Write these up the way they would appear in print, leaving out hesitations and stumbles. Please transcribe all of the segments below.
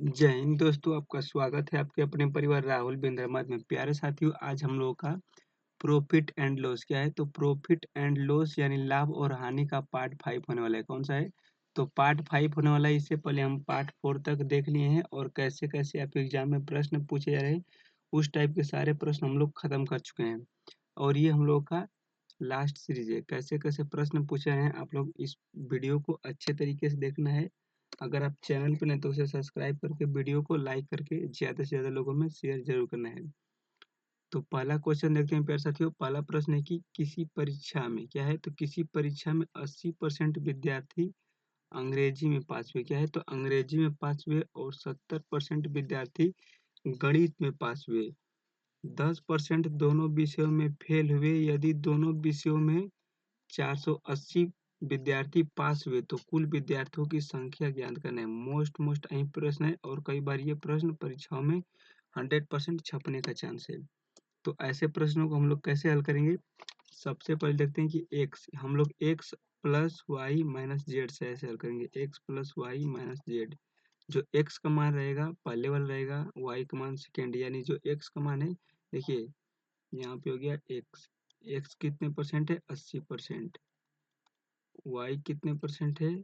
जय हिंद दोस्तों, आपका स्वागत है आपके अपने परिवार राहुल बिंद्रामत में। प्यारे साथियों, आज हम लोगों का प्रॉफिट एंड लॉस क्या है। तो प्रॉफिट एंड लॉस यानी लाभ और हानि का पार्ट 5 होने वाला है। कौन सा है? तो पार्ट 5 होने वाला है। इससे पहले हम पार्ट 4 तक देख लिए हैं और कैसे कैसे आपके एग्जाम में प्रश्न पूछे जा रहे हैं, उस टाइप के सारे प्रश्न हम लोग खत्म कर चुके हैं। और ये हम लोग का लास्ट सीरीज है। कैसे कैसे प्रश्न पूछे हैं, आप लोग इस वीडियो को अच्छे तरीके से देखना है। अगर आप चैनल पर नहीं तो उसे सब्सक्राइब करके वीडियो को लाइक करके ज़्यादा से ज़्यादा लोगों में शेयर जरूर करना है। तो पहला क्वेश्चन देखते हैं प्यारे साथियों। पहला प्रश्न है कि किसी परीक्षा में क्या है। तो किसी परीक्षा में 80% विद्यार्थी अंग्रेजी में पास हुए। क्या है? तो अंग्रेजी में पास हुए। और 70% विद्यार्थी गणित में पास हुए। 10% दोनों विषयों में फेल हुए। यदि दोनों विषयों में 480 विद्यार्थी पास हुए तो कुल विद्यार्थियों की संख्या ज्ञात करना है। मोस्ट अहम प्रश्न है और कई बार ये प्रश्न परीक्षाओं में 100% छपने का चांस है। तो ऐसे प्रश्नों को हम लोग कैसे हल करेंगे? सबसे पहले देखते हैं कि एक्स हम लोग x plus y minus z से ऐसे हल करेंगे। X plus y minus z. जो एक्स का मान रहेगा पहले वाला रहेगा, वाई का मान सेकेंड। यानी जो एक्स का मान है, देखिए यहाँ पे हो गया एक्स। एक्स कितने परसेंट है? 80%। वाई कितने परसेंट है?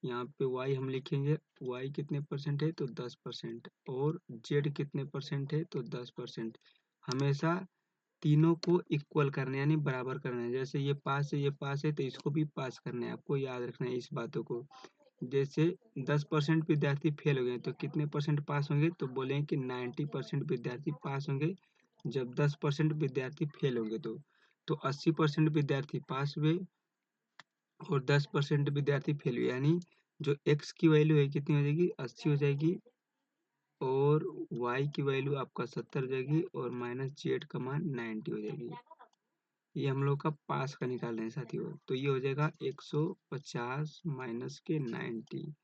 यहाँ पे वाई हम लिखेंगे, वाई कितने परसेंट है? तो 10%। और जेड कितने परसेंट है? तो 10%। हमेशा तीनों को इक्वल करना है, यानी बराबर करना है। जैसे ये पास है, ये पास है, तो इसको भी पास करना है। आपको याद रखना है इस बातों को। जैसे 10% विद्यार्थी फेल हो गए तो कितने परसेंट पास होंगे? तो बोलेंगे कि 90% विद्यार्थी पास होंगे जब 10% विद्यार्थी फेल होंगे। तो 80% विद्यार्थी पास हुए और 10% विद्यार्थी फेल हुए। यानी जो एक्स की वैल्यू है कितनी हो जाएगी? 80 हो जाएगी। और वाई की वैल्यू आपका 70 हो जाएगी। और माइनस जेड का मान 90 हो जाएगी। ये हम लोग का पास का निकाल रहे हैं साथियों। तो ये हो जाएगा 150 माइनस के 90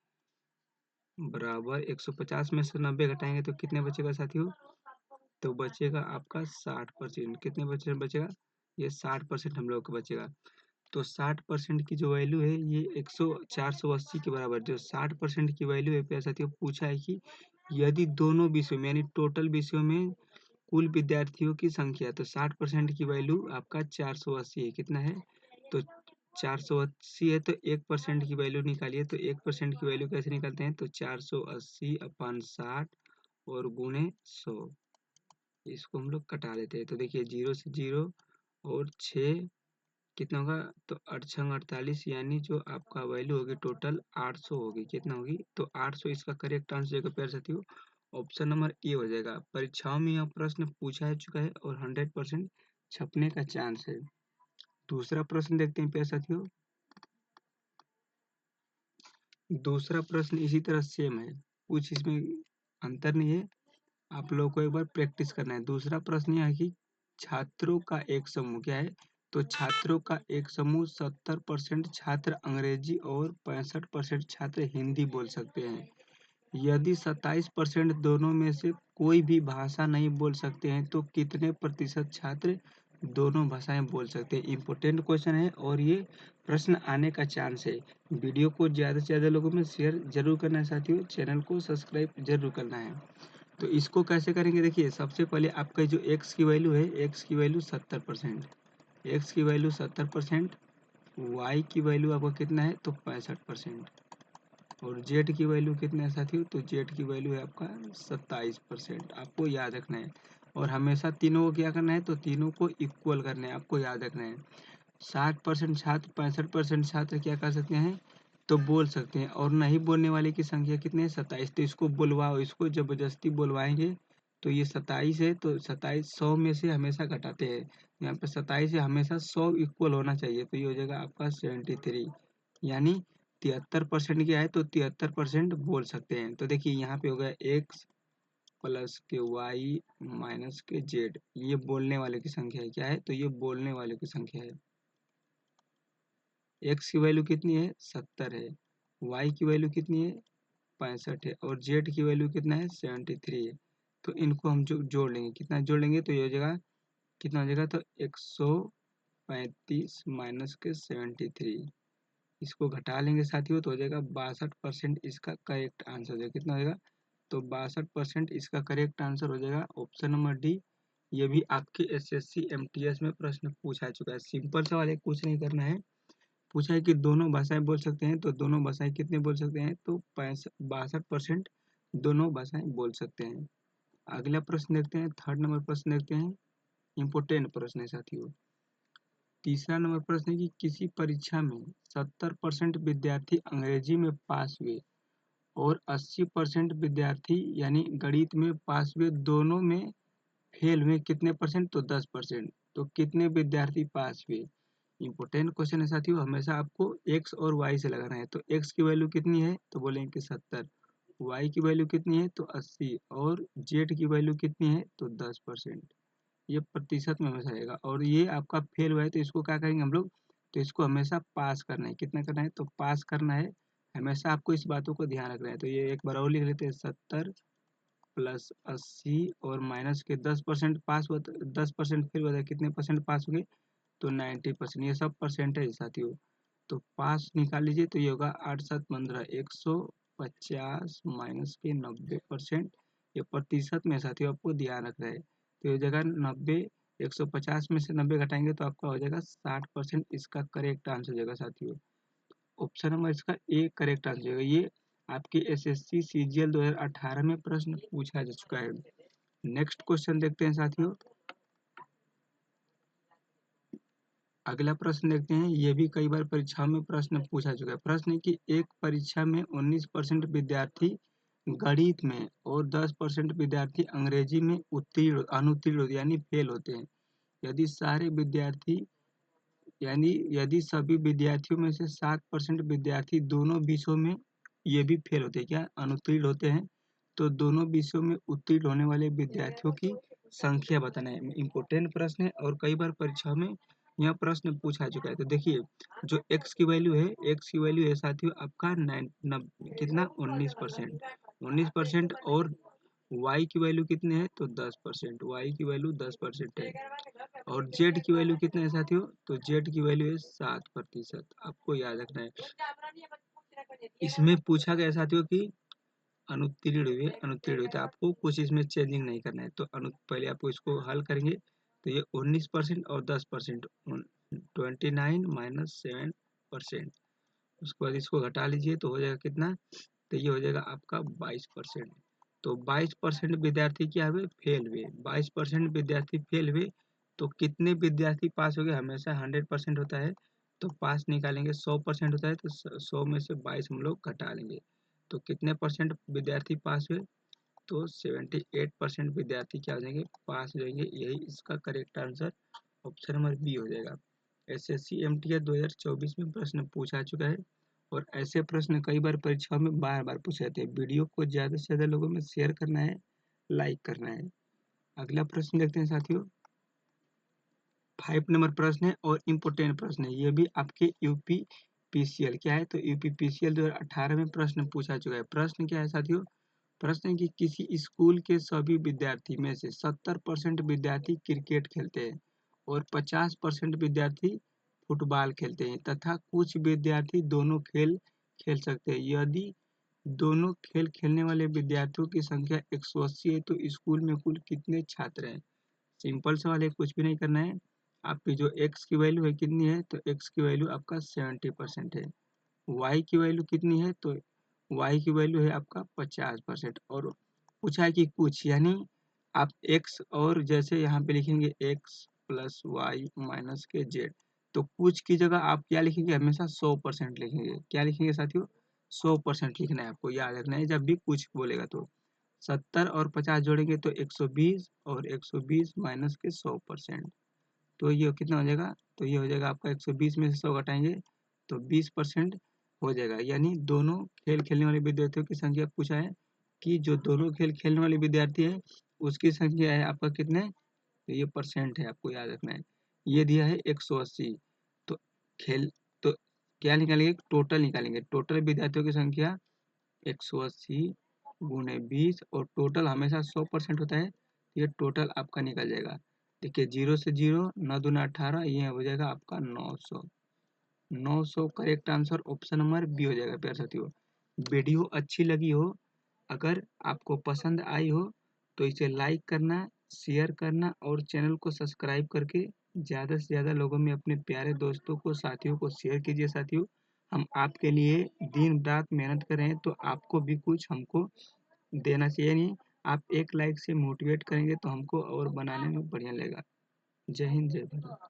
बराबर 150 में से 90 घटाएंगे तो कितने बचेगा साथियों? तो बचेगा आपका 60%। कितने परसेंट बचेगा? ये 60% हम लोग का बचेगा। तो 60% की जो वैल्यू है ये 480 के बराबर। जो 60% की वैल्यू है प्यारे साथियों, पूछा है कि यदि दोनों विषयों में यानी टोटल विषयों में कुल विद्यार्थियों की संख्या, तो 60% की वैल्यू आपका 480 है। कितना है? तो 480 है तो 1% की वैल्यू निकालिए। तो 1% की वैल्यू कैसे निकालते हैं? तो 480 अपन 60 और गुणे 100। इसको हम लोग कटा देते हैं। तो देखिए 0 से 0 और 6 कितना होगा? तो 8 छंग 48, यानी जो आपका वैल्यू होगी टोटल 800 होगी। कितना होगी? तो 800 इसका करेक्ट आंसर होगा प्यारे साथियों। ऑप्शन नंबर ए हो जाएगा। परीक्षाओं में यह प्रश्न पूछा जा चुका है और 100% छपने का चांस है। दूसरा प्रश्न देखते हैं प्यारे साथियों। दूसरा प्रश्न इसी तरह सेम है, कुछ इसमें अंतर नहीं है। आप लोगों को एक बार प्रैक्टिस करना है। दूसरा प्रश्न यह है कि छात्रों का एक समूह क्या है। तो छात्रों का एक समूह 70% छात्र अंग्रेजी और 65% छात्र हिंदी बोल सकते हैं। यदि 27% दोनों में से कोई भी भाषा नहीं बोल सकते हैं तो कितने प्रतिशत छात्र दोनों भाषाएं बोल सकते हैं? इम्पोर्टेंट क्वेश्चन है और ये प्रश्न आने का चांस है। वीडियो को ज़्यादा से ज़्यादा लोगों में शेयर जरूर करना है साथियों। चैनल को सब्सक्राइब जरूर करना है। तो इसको कैसे करेंगे? देखिए सबसे पहले आपका जो एक्स की वैल्यू है, एक्स की वैल्यू 70%। एक्स की वैल्यू 70%। वाई की वैल्यू आपका कितना है? तो 65%। और जेड की वैल्यू कितना है साथियों? तो जेड की वैल्यू है आपका 27%। आपको याद रखना है। और हमेशा तीनों को क्या करना है? तो तीनों को इक्वल करना है। आपको याद रखना है 60% छात्र 65% छात्र क्या कर सकते हैं? तो बोल सकते हैं। और नहीं बोलने वाले की संख्या कितनी है? 27। तो इसको बुलवाओ, इसको जबरदस्ती बुलवाएंगे तो ये 27 है। तो 27 100 में से हमेशा घटाते हैं। यहाँ पे 27 है, हमेशा 100 इक्वल होना चाहिए। तो ये हो जाएगा आपका 73। यानी 73% क्या है? तो 73% बोल सकते हैं। तो देखिए यहाँ पे हो गया एक्स प्लस के वाई माइनस के जेड। ये बोलने वाले की संख्या है। क्या है? तो ये बोलने वाले की संख्या है। एक्स की वैल्यू कितनी है? 70 है। वाई की वैल्यू कितनी है? 65 है। और जेड की वैल्यू कितना है? 73 है। तो इनको हम जो जोड़ लेंगे, कितना जोड़ लेंगे? तो ये हो जाएगा, कितना हो जाएगा? तो 135 माइनस के 73। इसको घटा लेंगे साथियों तो हो जाएगा 62%। इसका करेक्ट आंसर हो जाएगा। कितना हो जाएगा? तो 62% इसका करेक्ट आंसर हो जाएगा ऑप्शन नंबर डी। ये भी आपके एसएससी एमटीएस में प्रश्न पूछा चुका है। सिंपल सवाल है, कुछ नहीं करना है। पूछा है कि दोनों भाषाएं बोल सकते हैं, तो दोनों भाषाएं कितने बोल सकते हैं, तो 62% दोनों भाषाएं बोल सकते हैं। अगला प्रश्न देखते हैं, थर्ड नंबर प्रश्न देखते हैं। इम्पोर्टेंट प्रश्न है साथियों। तीसरा नंबर प्रश्न है कि किसी परीक्षा में 70% विद्यार्थी अंग्रेजी में पास हुए और 80% विद्यार्थी यानी गणित में पास हुए, दोनों में फेल हुए कितने परसेंट, तो 10%। तो कितने विद्यार्थी पास हुए। इंपॉर्टेंट क्वेश्चन है साथियों, हमेशा आपको एक्स और वाई से लगाना है। तो एक्स की वैल्यू कितनी है, तो बोलेंगे कि 70। वाई की वैल्यू कितनी है, तो 80। और जेड की वैल्यू कितनी है, तो 10%। ये प्रतिशत में हमेशा रहेगा। और ये आपका फेल हुआ है तो इसको क्या करेंगे हम लोग, तो इसको हमेशा पास करना है। कितना करना है, तो पास करना है। हमेशा आपको इस बातों को ध्यान रखना है। तो ये एक बार और लिख लेते हैं, 70 प्लस 80 और माइनस के 10% पास हुआ, 10% फेल हुआ था, कितने परसेंट पास हो गए, तो 90%। ये सब परसेंटेज है साथियों। तो पास निकाल लीजिए, तो ये होगा 8 7 15 150 माइनस के 90%। ये प्रतिशत में साथियों आपको ध्यान रखना है। तो ये जगह 90, 150 में से 90 घटाएंगे तो आपका हो जाएगा 60%। इसका करेक्ट आंसर हो जाएगा साथियों। ऑप्शन नंबर इसका ए करेक्ट आंसर हो जाएगा। ये आपके एसएससी सीजीएल 2018 में प्रश्न पूछा जा चुका है। नेक्स्ट क्वेश्चन देखते हैं साथियों। अगला प्रश्न देखते हैं, ये भी कई बार परीक्षाओं में प्रश्न पूछा चुका है। प्रश्न है कि एक परीक्षा में 19% विद्यार्थी गणित में और 10% विद्यार्थी अंग्रेजी में अनुत्तीर्ण होते यानी फेल होते हैं। यदि सारे विद्यार्थी यानी यदि सभी विद्यार्थियों में से 7% विद्यार्थी दोनों विषयों में ये भी फेल होते हैं, क्या अनुत्तीर्ण होते हैं, तो दोनों विषयों में उत्तीर्ण होने वाले विद्यार्थियों की संख्या बताना है। इम्पोर्टेंट प्रश्न है और कई बार परीक्षाओं में यह प्रश्न पूछा चुका है। तो देखिए, जो एक्स की वैल्यू है साथियों आपका कितना 19%। 19% और वाई की वैल्यू कितनी है, तो 10%। वाई की वैल्यू 10% है। और जेड की वैल्यू कितने है साथियों, तो जेड की वैल्यू है 7%। आपको याद रखना है। इसमें पूछा गया साथियों कि अनुत्तीर्ण हुए तो आपको कुछ इसमें चेंजिंग नहीं करना है। तो पहले आपको इसको हल करेंगे, तो ये 19% और 10%, 29 माइनस 7%। उसके बाद इसको घटा लीजिए तो हो जाएगा कितना, तो ये हो जाएगा आपका 22%। तो 22% विद्यार्थी क्या हुए, फेल हुए। 22% विद्यार्थी फेल हुए, तो कितने विद्यार्थी पास हो गए, हमेशा 100% होता है। तो पास निकालेंगे, 100% होता है, तो 100 में से 22 हम लोग घटा लेंगे। तो कितने परसेंट विद्यार्थी पास हुए, तो 78% विद्यार्थी क्या हो जाएंगे, पास हो जाएंगे। यही इसका correct answer option number B हो जाएगा। एसएससी एमटीएस 2024 में प्रश्न पूछा चुका है और ऐसे प्रश्न कई बार परीक्षाओं में बार बार पूछे जाते हैं। वीडियो को ज़्यादा से ज़्यादा लोगों में शेयर करना है, लाइक करना है। अगला प्रश्न देखते हैं साथियों। 5 नंबर प्रश्न है और इम्पोर्टेंट प्रश्न है। ये भी आपके यूपी पीसीएल क्या है, तो यूपी पीसीएल 2018 में प्रश्न पूछा चुका है। प्रश्न क्या है साथियों, प्रश्न है कि किसी स्कूल के सभी विद्यार्थी में से 70% विद्यार्थी क्रिकेट खेलते हैं और 50% विद्यार्थी फुटबॉल खेलते हैं तथा कुछ विद्यार्थी दोनों खेल खेल सकते हैं। यदि दोनों खेल खेलने वाले विद्यार्थियों की संख्या 180 है तो स्कूल में कुल कितने छात्र हैं। सिंपल सवाल है, कुछ भी नहीं करना है। आपकी जो एक्स की वैल्यू है कितनी है, तो एक्स की वैल्यू आपका 70% है। वाई की वैल्यू कितनी है, तो वाई की वैल्यू है आपका 50%। और पूछा है कि कुछ यानी आप एक्स और जैसे यहाँ पे लिखेंगे एक्स प्लस वाई माइनस के जेड, तो कुछ की जगह आप क्या लिखेंगे, हमेशा 100% लिखेंगे। क्या लिखेंगे साथियों, 100% लिखना है। आपको याद रखना है जब भी कुछ बोलेगा तो 70 और 50 जोड़ेंगे तो 120 और 120 माइनस के 100%। तो ये कितना हो जाएगा, तो ये हो जाएगा आपका 120 में से 100 घटाएंगे तो 20% हो जाएगा। यानी दोनों खेल खेलने वाले विद्यार्थियों की संख्या पूछा है कि जो दोनों खेल खेलने वाले विद्यार्थी है उसकी संख्या है आपका कितने, तो ये परसेंट है, आपको याद रखना है। ये दिया है 180। तो खेल तो क्या निकालेंगे, टोटल निकालेंगे। टोटल विद्यार्थियों की संख्या 180 गुणे 20 और टोटल हमेशा 100% होता है। ये टोटल आपका निकल जाएगा। देखिए 0 से 0, 9 दूना 18, ये हो जाएगा आपका 900। 900 correct answer option number B हो जाएगा। प्यारे साथियों, वीडियो अच्छी लगी हो अगर आपको पसंद आई हो तो इसे लाइक करना, शेयर करना और चैनल को सब्सक्राइब करके ज़्यादा से ज़्यादा लोगों में अपने प्यारे दोस्तों को, साथियों को शेयर कीजिए साथियों। हम आपके लिए दिन-रात मेहनत कर रहे हैं तो आपको भी कुछ हमको देना चाहिए नहीं। आप एक लाइक से मोटिवेट करेंगे तो हमको और बनाने में बढ़िया लगेगा। जय हिंद, जय भारत।